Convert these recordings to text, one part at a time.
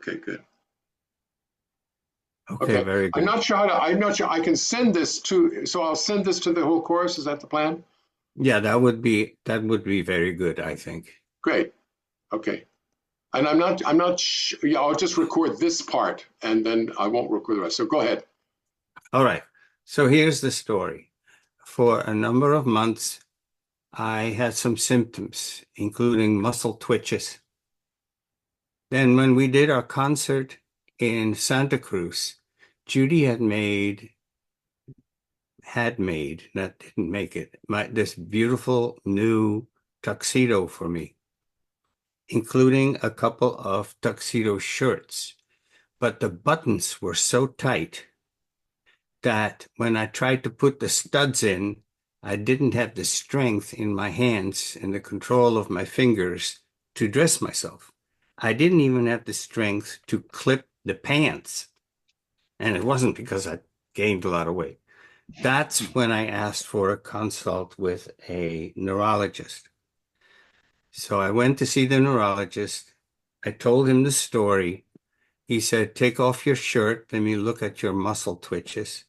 Okay, good. Okay, Okay. very I'm good. not sure how to, I'm not sure I can send this to, so I'll send this to the whole course. Is that the plan? Yeah, that would be very good, I think. Great. Okay. And I'm not, yeah, I'll just record this part and then I won't record the rest. So go ahead. All right. So here's the story. For a number of months, I had some symptoms, including muscle twitches. Then when we did our concert in Santa Cruz, Judy not didn't make it, this beautiful new tuxedo for me, including a couple of tuxedo shirts. But the buttons were so tight that when I tried to put the studs in, I didn't have the strength in my hands and the control of my fingers to dress myself. I didn't even have the strength to clip the pants. And it wasn't because I gained a lot of weight. That's when I asked for a consult with a neurologist. So I went to see the neurologist. I told him the story. He said, take off your shirt. Let me look at your muscle twitches.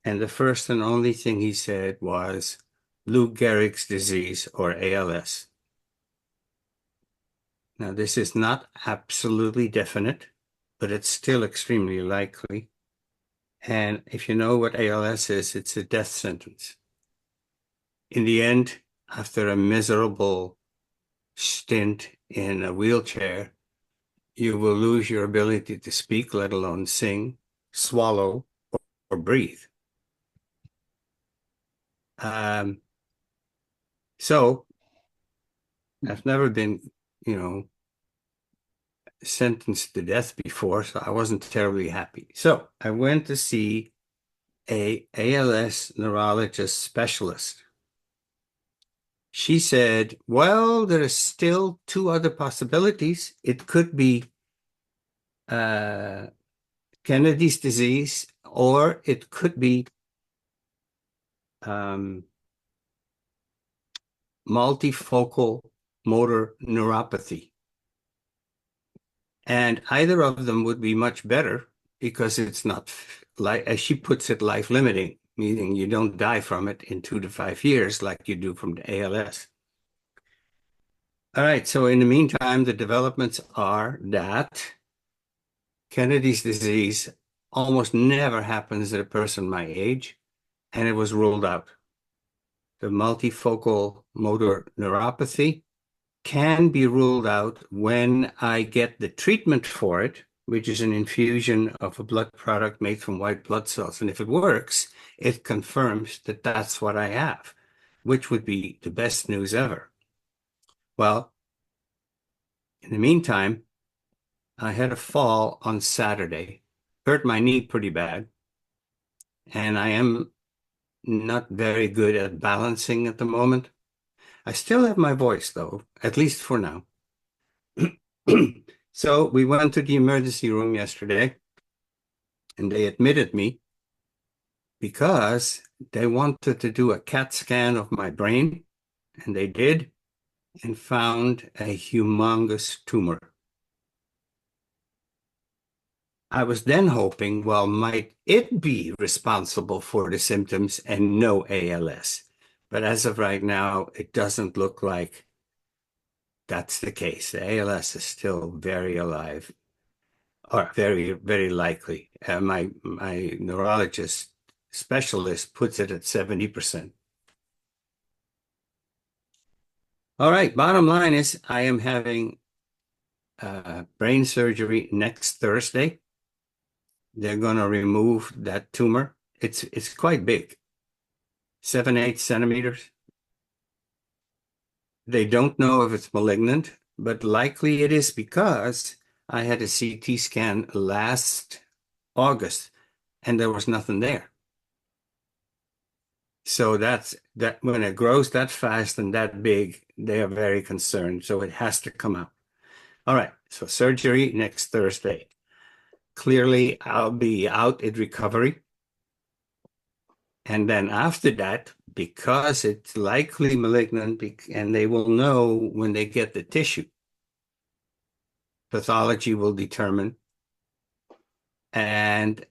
And the first and only thing he said was Lou Gehrig's disease, or ALS. Now, this is not absolutely definite, but it's still extremely likely. And if you know what ALS is, it's a death sentence. In the end, after a miserable stint in a wheelchair, you will lose your ability to speak, let alone sing, swallow, or breathe. Um, so I've never been, you know, sentenced to death before, so I wasn't terribly happy. So I went to see a ALS neurologist specialist. She said, well, there are still two other possibilities. It could be uh, Kennedy's disease, or it could be um, multifocal motor neuropathy. And either of them would be much better because it's not, like, as she puts it, life limiting, meaning you don't die from it in 2 to 5 years like you do from the ALS. All right, so in the meantime, the developments are that Kennedy's disease almost never happens at a person my age, and it was ruled out. The multifocal motor neuropathy can be ruled out when I get the treatment for it, which is an infusion of a blood product made from white blood cells. And if it works, it confirms that that's what I have, which would be the best news ever. Well, in the meantime, I had a fall on Saturday, hurt my knee pretty bad, and I am not very good at balancing at the moment. I still have my voice, though, at least for now. So we went to the emergency room yesterday and they admitted me because they wanted to do a CAT scan of my brain, and they did and found a humongous tumor. I was then hoping, well, might it be responsible for the symptoms and no ALS? But as of right now, it doesn't look like that's the case. The ALS is still very alive, or very, very likely. My neurologist specialist puts it at 70%. All right, bottom line is I am having brain surgery next Thursday. They're going to remove that tumor. It's quite big, 7, 8 centimeters. They don't know if it's malignant, but likely it is because I had a CT scan last August and there was nothing there. So that's that when it grows that fast and that big, they are very concerned. So it has to come out. All right. So surgery next Thursday. Clearly, I'll be out in recovery. And then after that, because it's likely malignant, and they will know when they get the tissue. pathology will determine. And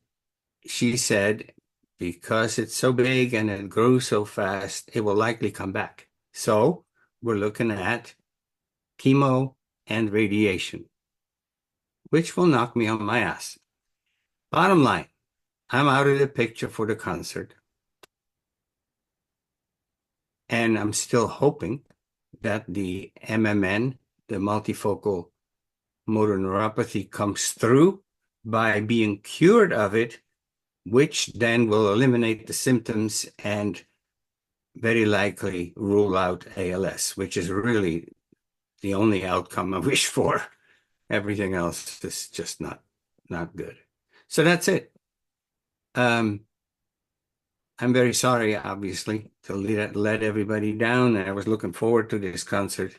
she said, because it's so big and it grew so fast, it will likely come back. So we're looking at chemo and radiation, which will knock me on my ass. Bottom line, I'm out of the picture for the concert. And I'm still hoping that the MMN, the multifocal motor neuropathy, comes through by being cured of it, which then will eliminate the symptoms and very likely rule out ALS, which is really the only outcome I wish for. Everything else is just not good. So that's it. I'm very sorry, obviously, to let everybody down. I was looking forward to this concert.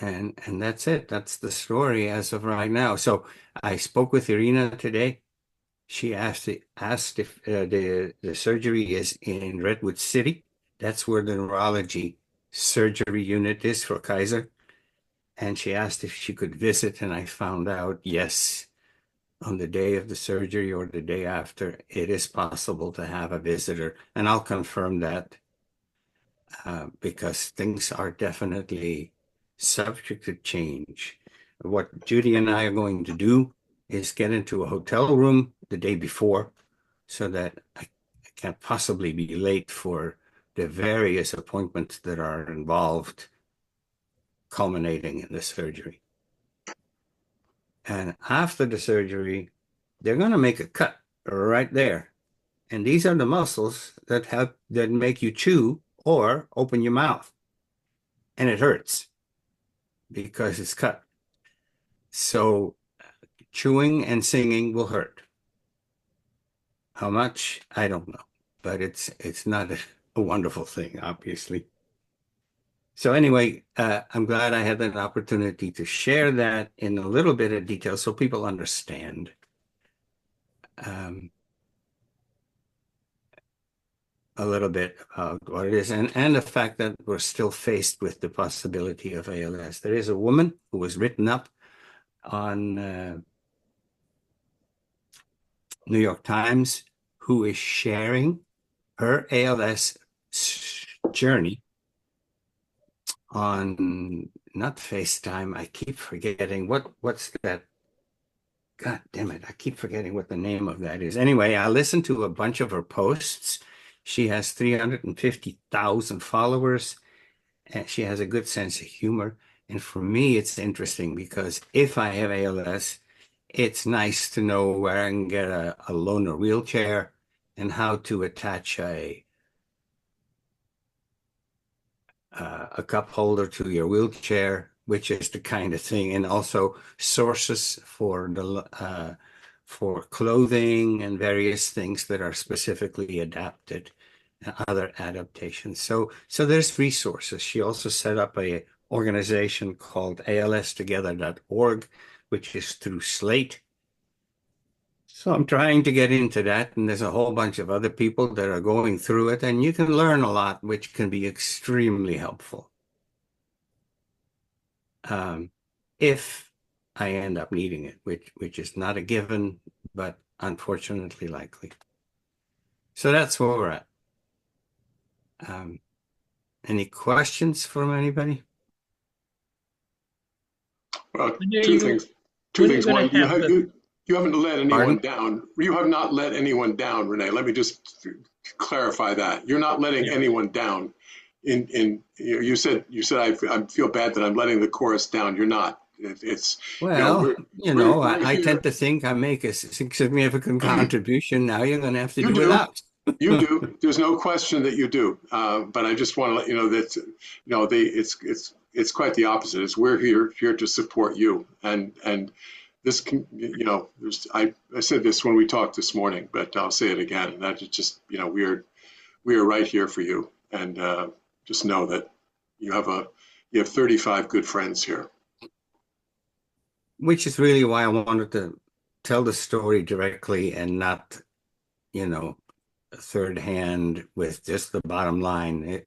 And that's it. That's the story as of right now. So I spoke with Irina today. She asked if the surgery is in Redwood City. That's where the neurology surgery unit is for Kaiser. And she asked if she could visit, and I found out, yes, on the day of the surgery or the day after, it is possible to have a visitor. And I'll confirm that because things are definitely subject to change. What Judy and I are going to do is get into a hotel room the day before so that I can't possibly be late for the various appointments that are involved, culminating in the surgery. And after the surgery, they're going to make a cut right there. And these are the muscles that make you chew or open your mouth. And it hurts because it's cut. So chewing and singing will hurt. How much? I don't know. But it's not a wonderful thing, obviously. So anyway, I'm glad I had an opportunity to share that in a little bit of detail so people understand. A little bit about what it is and the fact that we're still faced with the possibility of ALS. There is a woman who was written up on New York Times who is sharing her ALS journey on not FaceTime. I keep forgetting what's that. God damn it. I keep forgetting what the name of that is. Anyway, I listened to a bunch of her posts. She has 350,000 followers, and she has a good sense of humor. And for me, it's interesting because if I have ALS, it's nice to know where I can get a loaner wheelchair and how to attach a cup holder to your wheelchair, which is the kind of thing, and also sources for clothing and various things that are specifically adapted, other adaptations. So there's resources. She also set up a organization called alstogether.org, which is through Slate. So I'm trying to get into that, and there's a whole bunch of other people that are going through it, and you can learn a lot, which can be extremely helpful. If I end up needing it, which is not a given, but unfortunately likely. So that's where we're at. Any questions from anybody? Well, two things. One, you haven't let anyone down. You have not let anyone down, Rene. Let me just clarify that. You're not letting anyone down. You said I feel bad that I'm letting the chorus down. You're not. It's well, I tend to think I make a significant contribution. Now you're going to have to do without. You do. There's no question that you do. But I just want to let you know that it's quite the opposite. It's we're here to support you, and this can I said this when we talked this morning, but I'll say it again. And that is just we are right here for you, and just know that you have 35 good friends here. Which is really why I wanted to tell the story directly and not, third hand with just the bottom line.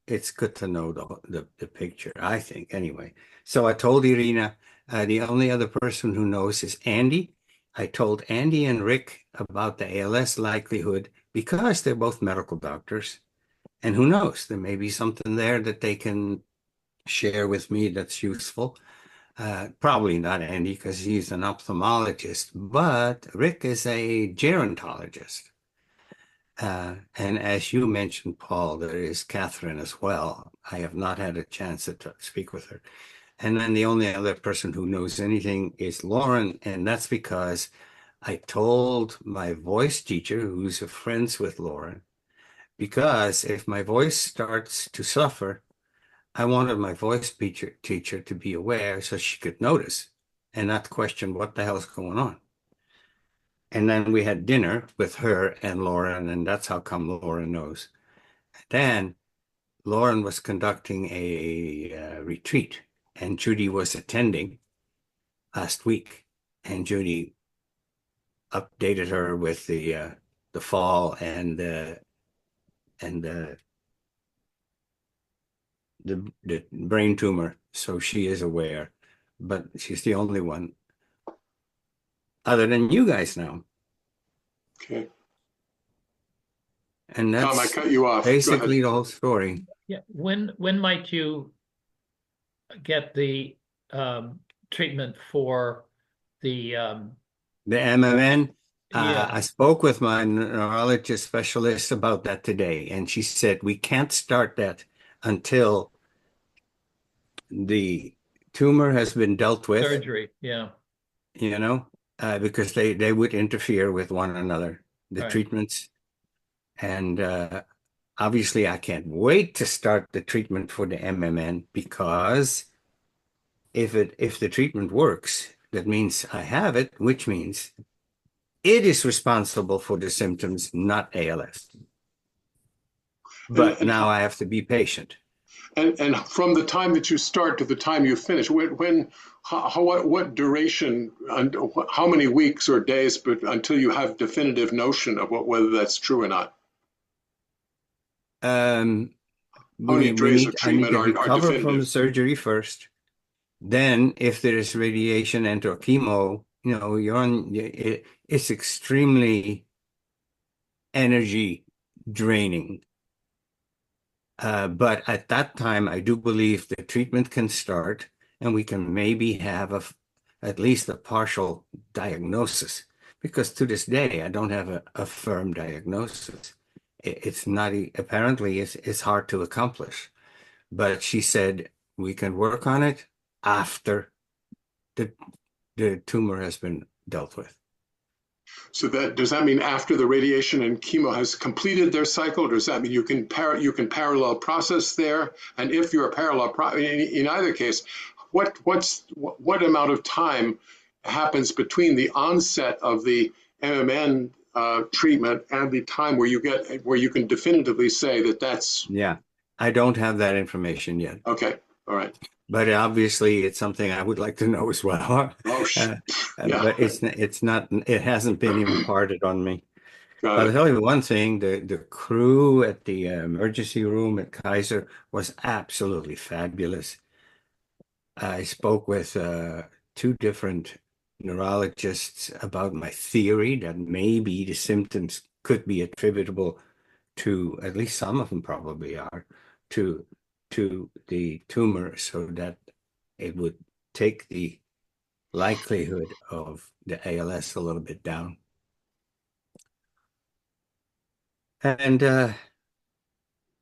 it's good to know the picture, I think, anyway. So I told Irina, the only other person who knows is Andy. I told Andy and Rick about the ALS likelihood because they're both medical doctors. And who knows, there may be something there that they can share with me that's useful. Probably not Andy because he's an ophthalmologist, but Rick is a gerontologist. And as you mentioned, Paul, there is Catherine as well. I have not had a chance to speak with her. And then the only other person who knows anything is Lauren, and that's because I told my voice teacher, who's friends with Lauren, because if my voice starts to suffer, I wanted my voice teacher to be aware so she could notice and not question what the hell's going on. And then we had dinner with her and Lauren, and that's how come Lauren knows. Then Lauren was conducting a retreat, and Judy was attending last week, and Judy updated her with the fall and the brain tumor, so she is aware, but she's the only one other than you guys now. Okay. And Tom, I that's cut you off. Go basically ahead. the whole story. Yeah. When might you get the treatment for the The MMN, yeah. I spoke with my neurologist specialist about that today, and she said we can't start that until the tumor has been dealt with, surgery? Yeah. you know, because they would interfere with one another, the Right. treatments. And obviously, I can't wait to start the treatment for the MMN because if the treatment works, that means I have it, which means it is responsible for the symptoms, not ALS. But And now I have to be patient. And from the time that you start to the time you finish, what duration, and how many weeks or days, but until you have definitive notion of whether that's true or not? Um, How many days of I need treatment to are recover from the definitive? surgery first. Then, if there is radiation and or chemo, it's extremely energy draining. But at that time, I do believe the treatment can start and we can maybe have at least a partial diagnosis. Because to this day, I don't have a firm diagnosis. It's not, apparently, it's hard to accomplish. But she said we can work on it after the, the tumor has been dealt with. So does that mean after the radiation and chemo has completed their cycle? Or does that mean you can parallel process there? And if you're a in either case, what amount of time happens between the onset of the MMN treatment and the time where you can definitively say that that's Yeah, I don't have that information yet. okay? All right. But obviously, it's something I would like to know as well. Oh, yeah. But it's not. It hasn't been imparted on me. Got I'll it. tell you one thing: the crew at the emergency room at Kaiser was absolutely fabulous. I spoke with two different neurologists about my theory that maybe the symptoms could be attributable to, at least some of them probably are, to the tumor, so that it would take the likelihood of the ALS a little bit down. And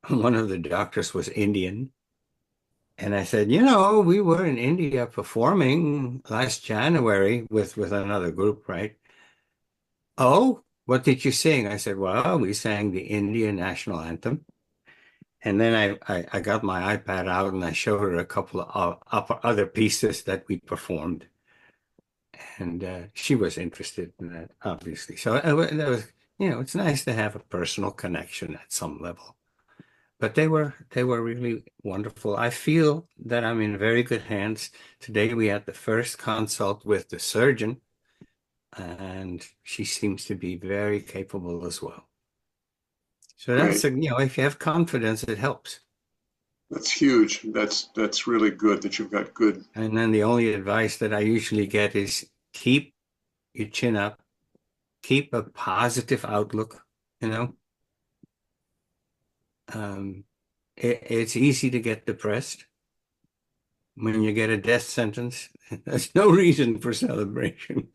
one of the doctors was Indian. And I said, we were in India performing last January with another group, right? Oh, what did you sing? I said, well, we sang the Indian national anthem. And then I got my iPad out and I showed her a couple of other pieces that we performed. And she was interested in that, obviously. So that was, it's nice to have a personal connection at some level. But they were really wonderful. I feel that I'm in very good hands. Today we had the first consult with the surgeon, and she seems to be very capable as well. So that's Great. if you have confidence, it helps. That's huge. That's really good that you've got good. And then the only advice that I usually get is keep your chin up, keep a positive outlook, you know. It's easy to get depressed when you get a death sentence. There's no reason for celebration.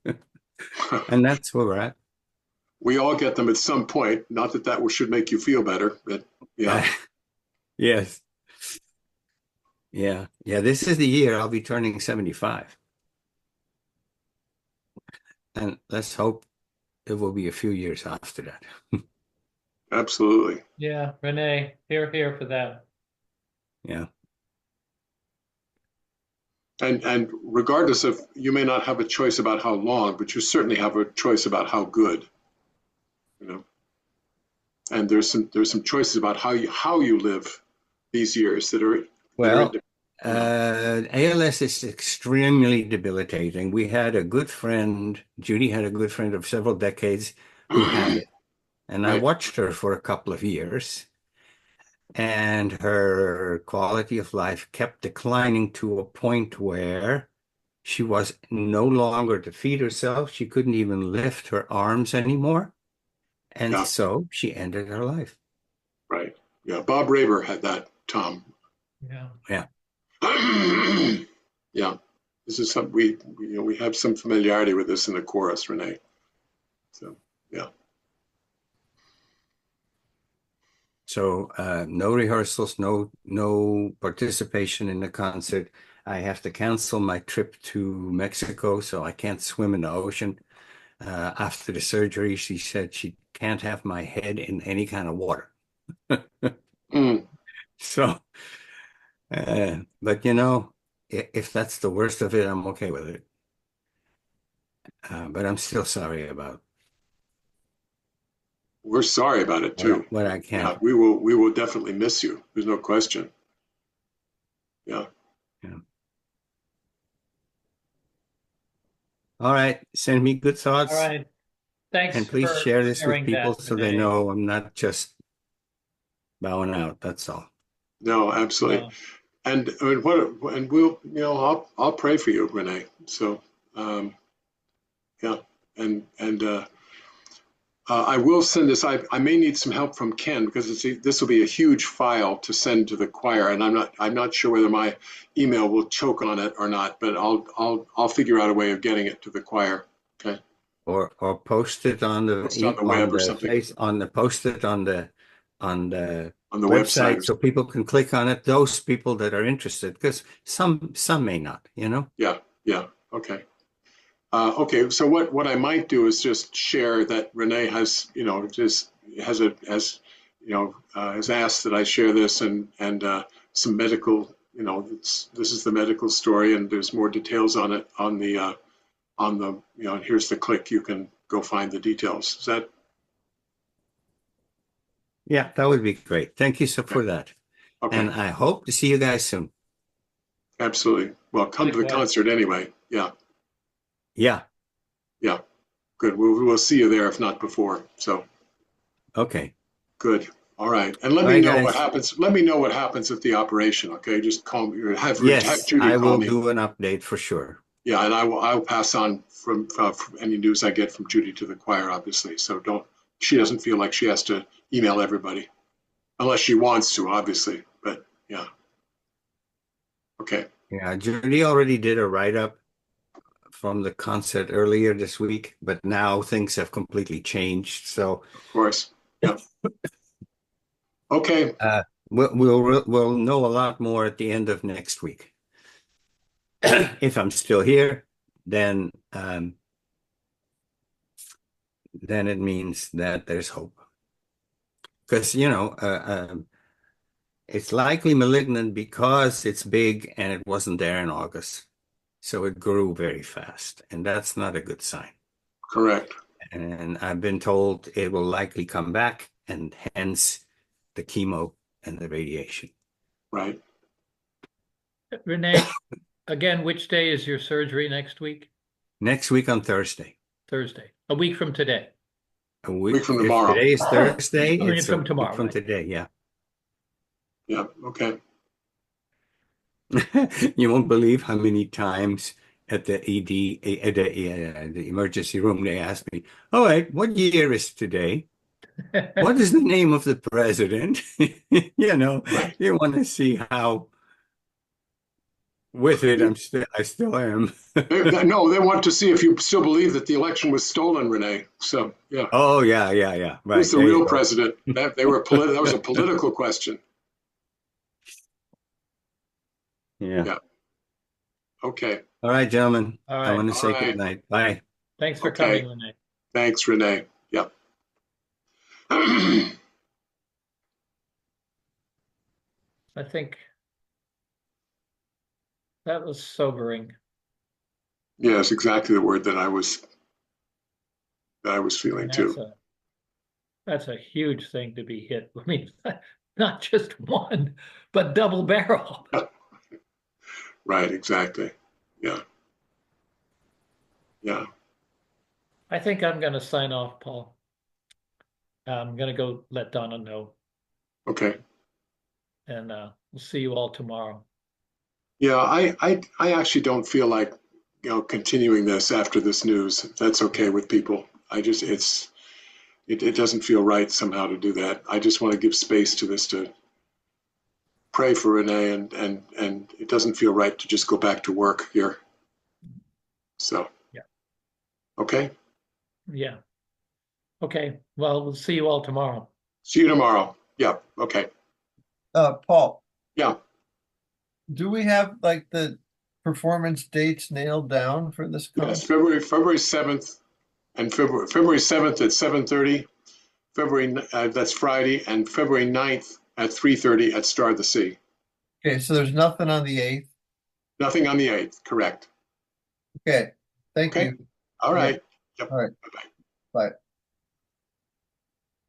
And that's where we're at. We all get them at some point. Not that that should make you feel better, but yeah. Yes. Yeah. Yeah. This is the year I'll be turning 75. And let's hope it will be a few years after that. Absolutely. Yeah, Renee, here for that. Yeah. And regardless of, you may not have a choice about how long, but you certainly have a choice about how good, you know. And there's some choices about how you live these years that are Well, you know. ALS is extremely debilitating. We had a good friend, Judy had a good friend of several decades who had it. And I Right. watched her for a couple of years, and her quality of life kept declining to a point where she was no longer to feed herself. She couldn't even lift her arms anymore. And Yeah. so she ended her life. Right. Yeah. Bob Raber had that, Tom. Yeah. Yeah. Yeah. This is something we have some familiarity with this in the chorus, Renee. So yeah. So no rehearsals, no participation in the concert. I have to cancel my trip to Mexico, so I can't swim in the ocean. After the surgery, she said she can't have my head in any kind of water. Mm. So, but you know, if that's the worst of it, I'm okay with it. But I'm still sorry about We're sorry about it too. what I can't. Yeah, we will definitely miss you. There's no question. Yeah. Yeah. All right, send me good thoughts. All right. Thanks And please for share this with sharing people that, so they Renee. know I'm not just bowing out. That's all. No, absolutely. Uh, And I mean, and we'll, I'll pray for you, Renee. So, yeah, and I will send this. I may need some help from Ken because this will be a huge file to send to the choir, and I'm not sure whether my email will choke on it or not. But I'll figure out a way of getting it to the choir. Okay. Or post it on the Post it on the web or something. post it on the On the website website. so people can click on it. Those people that are interested, because some may not, you know. Yeah. Yeah. Okay. Okay, so what I might do is just share that Renee has, just has asked that I share this and some medical, this is the medical story and there's more details on it on the here's the click, you can go find the details. Is that Yeah, that would be great. Thank you so for that. okay? And I hope to see you guys soon. Absolutely. Well, come to the Likewise. concert anyway. Yeah, Yeah. yeah. Good. We'll see you there if not before. So Okay. good. All right. And let Bye, me know what guys. happens. Let me know what happens at the operation. Okay. Just call me or have Yes, Judy I call will me. do an update for sure. Yeah. And I'll pass on from any news I get from Judy to the choir, obviously. So she doesn't feel like she has to email everybody unless she wants to, obviously. But yeah. Okay. Yeah, Judy already did a write-up from the concert earlier this week, but now things have completely changed. So Of course. Yeah. Okay. we'll know a lot more at the end of next week. If I'm still here, then it means that there's hope. Because it's likely malignant because it's big and it wasn't there in August. So it grew very fast, and that's not a good sign. Correct. And I've been told it will likely come back, and hence the chemo and the radiation. Right. Renee, again, which day is your surgery next week? Next week on Thursday. Thursday, a week from today. A Week from if tomorrow. today is Thursday, I mean, it's from a tomorrow, week from right? today. Yeah. Yeah. Okay. You won't believe how many times at the the emergency room they asked me, "All right, what year is today? What is the name of the president?" You know, Right. you want to see how with it I still am. No, they want to see if you still believe that the election was stolen, Renee. So, yeah, Oh yeah. who's Right, the there you real go. president? That was a political question. Yeah. Yeah. Okay. All right, gentlemen. All I right. want to All say good right. night. Bye. Thanks for Okay. coming, Renee. Thanks, Renee. Yeah. I think that was sobering. Yeah, it's exactly the word that I was feeling And too. that's a huge thing to be hit. I mean, not just one, but double barrel. Right, exactly. Yeah. Yeah. I think I'm going to sign off, Paul. I'm going to go let Donna know, Okay. and we'll see you all tomorrow. Yeah, I actually don't feel like, continuing this after this news. If that's okay with people. It doesn't feel right somehow to do that. I just want to give space to this to pray for Renee, and it doesn't feel right to just go back to work here. So, Yeah. okay. Yeah. Okay. Well, we'll see you all tomorrow. See you tomorrow. Yeah. Okay. Paul, Yeah. do we have like the performance dates nailed down for this Yes. concert? February 7th and February 7th at 7:30. That's Friday, and February 9th at 3:30 at Star of the Sea. Okay, so there's nothing on the 8th. Nothing on the 8th. Correct. Okay, thank Okay. you. All Yeah. right. Yep. All right. Bye-bye. Bye.